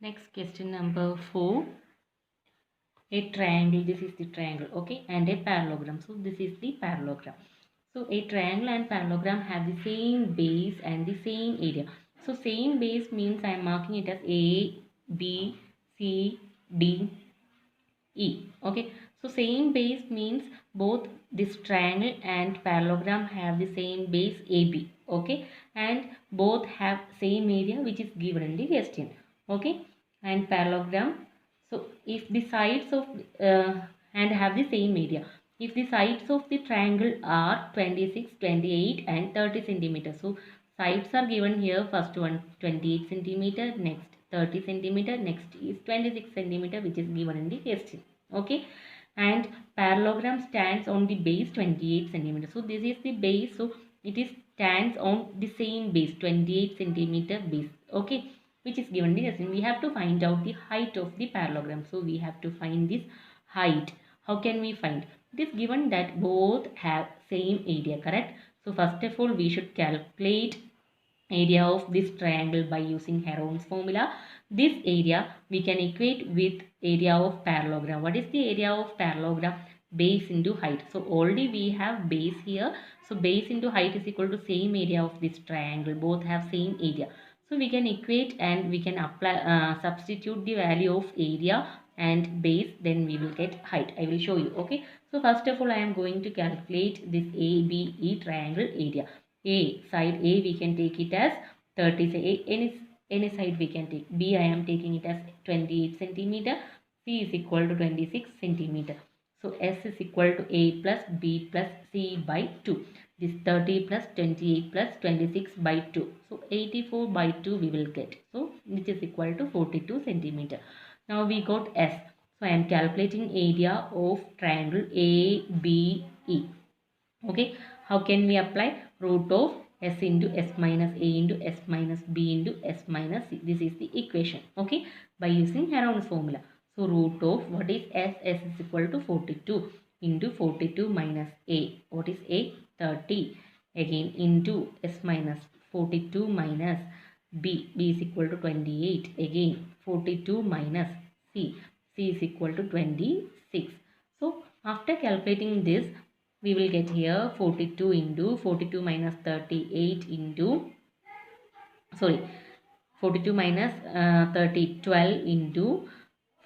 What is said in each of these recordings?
Next question number 4. A triangle, this is the triangle, okay, and a parallelogram. So this is the parallelogram. So a triangle and parallelogram have the same base and the same area. So same base means I am marking it as A, B, C, D, E. Okay. So same base means both this triangle and parallelogram have the same base AB. Okay. And both have same area which is given in the question. Okay. And parallelogram. So if the sides of and have the same area. If the sides of the triangle are 26, 28 and 30 centimeters. So sides are given here. First one 28 centimeter, next 30 centimeter, next is 26 centimeter which is given in the question. Okay, and parallelogram stands on the base 28 centimeter. So this is the base, so it is stands on the same base 28 centimeter base. Okay, which is given in the question. We have to find out the height of the parallelogram. So we have to find this height. How can we find? It is given that both have same area, correct? So first of all we should calculate area of this triangle by using Heron's formula. This area we can equate with area of parallelogram. What is the area of parallelogram? Base into height. So already we have base here. So base into height is equal to same area of this triangle. Both have same area. So we can equate and we can apply substitute the value of area and base, then we will get height. I will show you. Okay. So first of all I am going to calculate this ABE triangle area. A side A we can take it as 30, say any side we can take. B I am taking it as 28 centimeter. C is equal to 26 centimeter. So S is equal to A plus B plus C by 2. This 30 plus 28 plus 26 by 2. So 84 by 2 we will get. So which is equal to 42 centimeter. Now we got S. So I am calculating area of triangle ABE. Okay, how can we apply? Root of s into s minus a into s minus b into s minus c. This is the equation. Okay, by using Heron's formula. So root of what is s? S is equal to 42 into 42 minus a. What is a? 30. Again into s minus 42 minus b. B is equal to 28. Again 42 minus c. C is equal to 26. So after calculating this, we will get here 42 into 42 minus 38 into 42 minus 30 12 into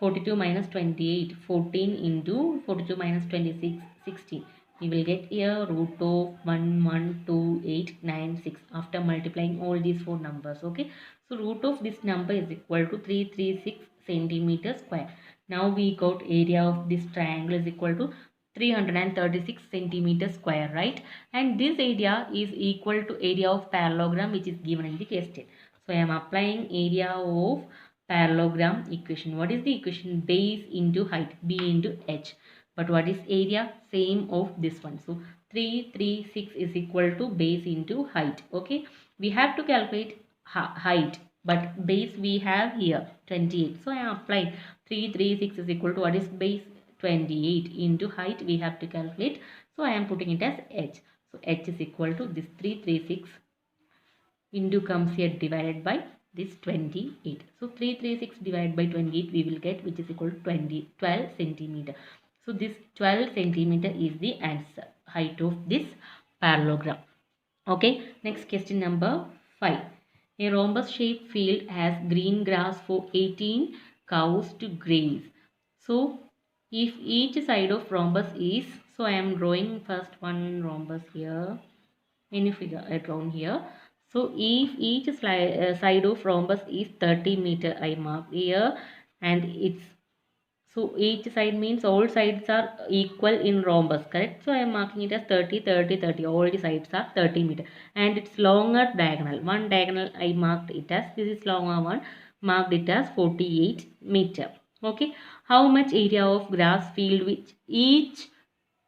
42 minus 28 14 into 42 minus 26 16. We will get here root of 11289 6 after multiplying all these four numbers. Okay, so root of this number is equal to 336 centimeter square. Now we got area of this triangle is equal to 336 centimeter square, right? And this area is equal to area of parallelogram which is given in the question. So I am applying area of parallelogram equation. What is the equation? Base into height, B into H. But what is area? Same of this one. So 336 is equal to base into height. Okay, we have to calculate height, but base we have here 28. So I am applying 336 is equal to what is base? 28 into height we have to calculate. So I am putting it as H. So H is equal to this 336 into comes here divided by this 28. So 336 divided by 28 we will get, which is equal to 12 centimeter. So this 12 centimeter is the answer, height of this parallelogram. Okay, next question number 5. A rhombus shaped field has green grass for 18 cows to graze. So if each side of rhombus is, so I am drawing first one rhombus here, any figure I drawn here. So if each side of rhombus is 30 meter, I mark here, and it's, so each side means all sides are equal in rhombus, correct? So I am marking it as 30, 30, 30. All the sides are 30 meter, and it's longer diagonal. One diagonal I marked it as, this is longer one, marked it as 48 meter. Okay, how much area of grass field which each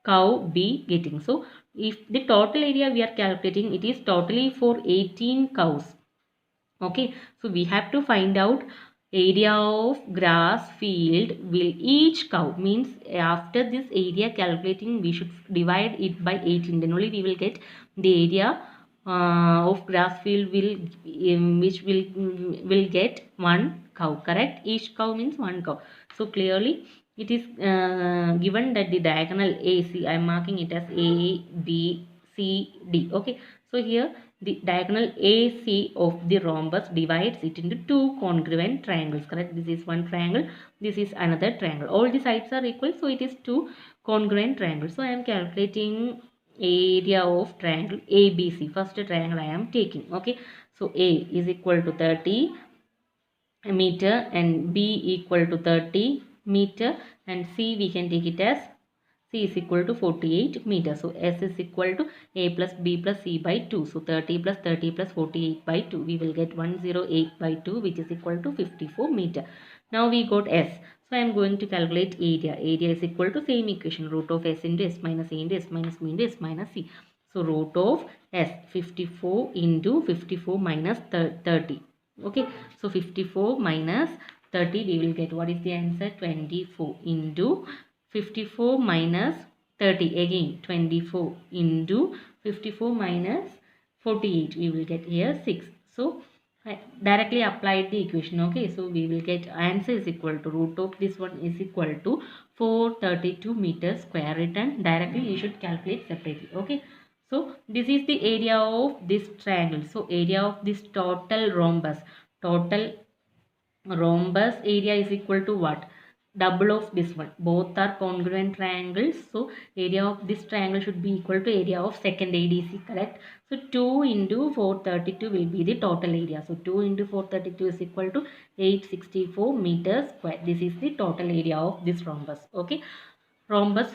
cow be getting? So if the total area we are calculating, it is totally for 18 cows. Okay, so we have to find out area of grass field will each cow, means after this area calculating we should divide it by 18, then only we will get the area of grass field will which will get one cow, correct? Each cow means one cow. So clearly it is given that the diagonal AC, I am marking it as A, B, C, D. Okay. So here the diagonal AC of the rhombus divides it into two congruent triangles, correct? This is one triangle, this is another triangle. All the sides are equal, so it is two congruent triangles. So I am calculating area of triangle ABC. First triangle I am taking. Okay. So A is equal to 30 meter and B equal to 30 meter, and C we can take it as C is equal to 48 meters. So S is equal to A plus B plus C by 2. So 30 plus 30 plus 48 by 2. We will get 108 by 2, which is equal to 54 meter. Now we got S. So I am going to calculate area. Area is equal to same equation, root of S into S minus A into S minus B into S minus C. So root of S, 54 into 54 minus 30. Okay. So 54 minus 30, we will get, what is the answer? 24 into 54 minus 30, again 24 into 54 minus 48, we will get here 6. So I directly applied the equation. Okay, so we will get answer is equal to root of this one is equal to 432 meters square. Written directly, you should calculate separately. Okay, so this is the area of this triangle. So area of this total rhombus area is equal to what? Double of this one. Both are congruent triangles. So area of this triangle should be equal to area of second ADC, correct? So 2 into 432 will be the total area. So 2 into 432 is equal to 864 meters square. This is the total area of this rhombus. Okay. Rhombus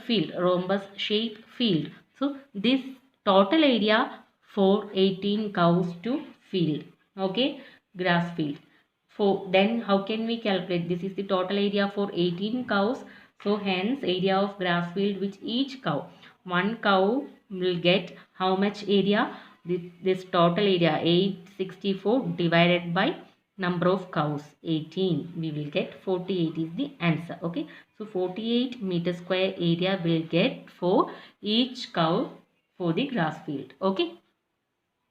shape field. So this total area for 18 cows to field. Okay. Grass field. Then how can we calculate? This is the total area for 18 cows. So hence area of grass field, which each cow, one cow will get how much area? This total area 864 divided by number of cows 18. We will get 48 is the answer. Okay. So 48 meter square area will get for each cow for the grass field. Okay.